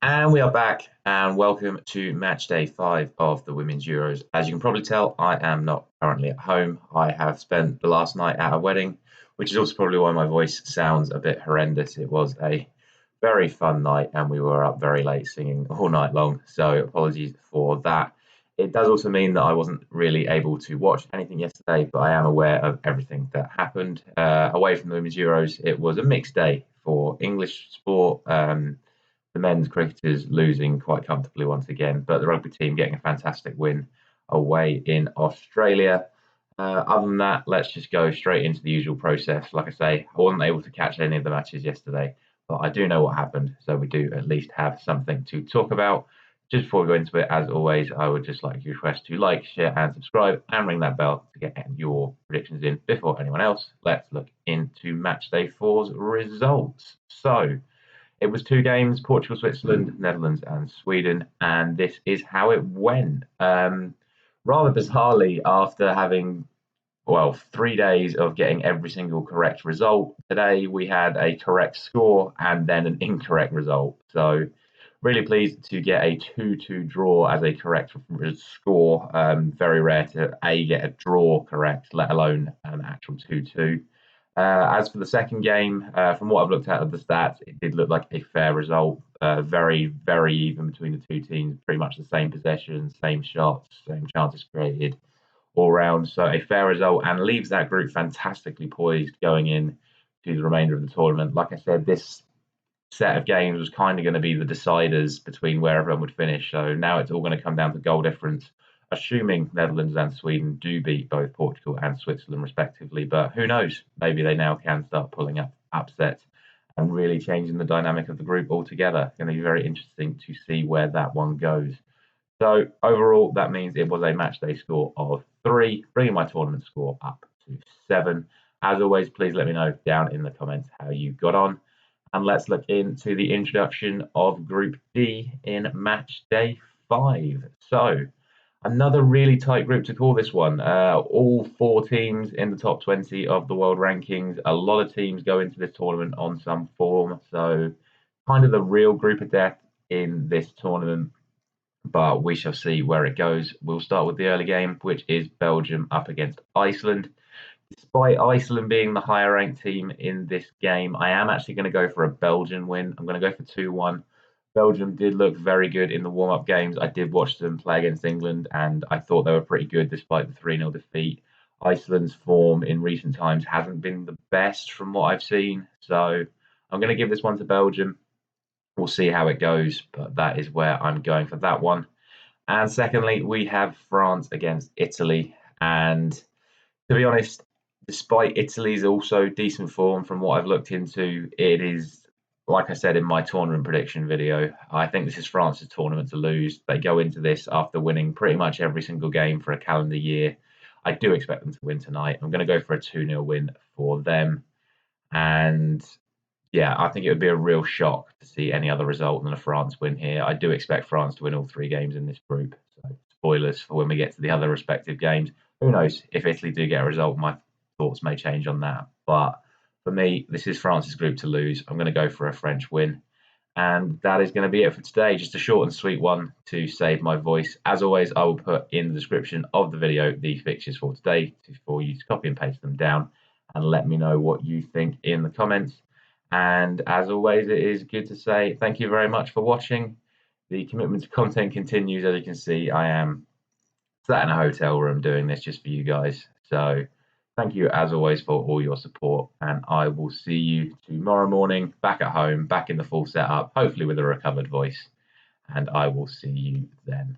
And we are back, and welcome to match day 5 of the Women's Euros. As you can probably tell, I am not currently at home. I have spent the last night at a wedding, which is also probably why my voice sounds a bit horrendous. It was a very fun night, and we were up very late singing all night long, so apologies for that. It does also mean that I wasn't really able to watch anything yesterday, but I am aware of everything that happened. Away from the Women's Euros, it was a mixed day for English sport. The men's cricketers losing quite comfortably once again, but the rugby team getting a fantastic win away in Australia. Other than that, let's just go straight into the usual process. Like I say, I wasn't able to catch any of the matches yesterday, but I do know what happened, so we do at least have something to talk about. Just before we go into it, as always, I would just like to request to like, share, and subscribe, and ring that bell to get your predictions in before anyone else. Let's look into Matchday 4's results. So, it was two games: Portugal, Switzerland, Netherlands, and Sweden, and this is how it went. Rather bizarrely, after having 3 days of getting every single correct result, today we had a correct score and then an incorrect result. So, really pleased to get a 2-2 draw as a correct score. Very rare to get a draw correct, let alone an actual 2-2. As for the second game, from what I've looked at of the stats, it did look like a fair result. Very, very even between the two teams. Pretty much the same possessions, same shots, same chances created all round. So a fair result and leaves that group fantastically poised going in to the remainder of the tournament. Like I said, this set of games was kind of going to be the deciders between where everyone would finish. So now it's all going to come down to goal difference, assuming Netherlands and Sweden do beat both Portugal and Switzerland respectively. But who knows? Maybe they now can start pulling up upsets and really changing the dynamic of the group altogether. It's going to be very interesting to see where that one goes. So overall, that means it was a matchday score of 3, bringing my tournament score up to 7. As always, please let me know down in the comments how you got on. And let's look into the introduction of Group D in match day 5. So, another really tight group to call this one. All 4 teams in the top 20 of the world rankings. A lot of teams go into this tournament on some form. So, kind of the real group of death in this tournament. But we shall see where it goes. We'll start with the early game, which is Belgium up against Iceland. Despite Iceland being the higher ranked team in this game, I am actually going to go for a Belgian win. I'm going to go for 2-1. Belgium did look very good in the warm up games. I did watch them play against England, and I thought they were pretty good despite the 3-0 defeat. Iceland's form in recent times hasn't been the best from what I've seen. So I'm going to give this one to Belgium. We'll see how it goes, but that is where I'm going for that one. And secondly, we have France against Italy. And to be honest, despite Italy's also decent form from what I've looked into, it is, like I said in my tournament prediction video, I think this is France's tournament to lose. They go into this after winning pretty much every single game for a calendar year. I do expect them to win tonight. I'm going to go for a 2-0 win for them. And yeah, I think it would be a real shock to see any other result than a France win here. I do expect France to win all 3 games in this group. So spoilers for when we get to the other respective games. Who knows? If Italy do get a result, my thoughts may change on that. But for me, this is France's group to lose. I'm going to go for a French win. And that is going to be it for today. Just a short and sweet one to save my voice. As always, I will put in the description of the video the fixtures for today for you to copy and paste them down and let me know what you think in the comments. And as always, it is good to say thank you very much for watching. The commitment to content continues. As you can see, I am sat in a hotel room doing this just for you guys. So thank you as always for all your support, and I will see you tomorrow morning back at home, back in the full setup, hopefully with a recovered voice, and I will see you then.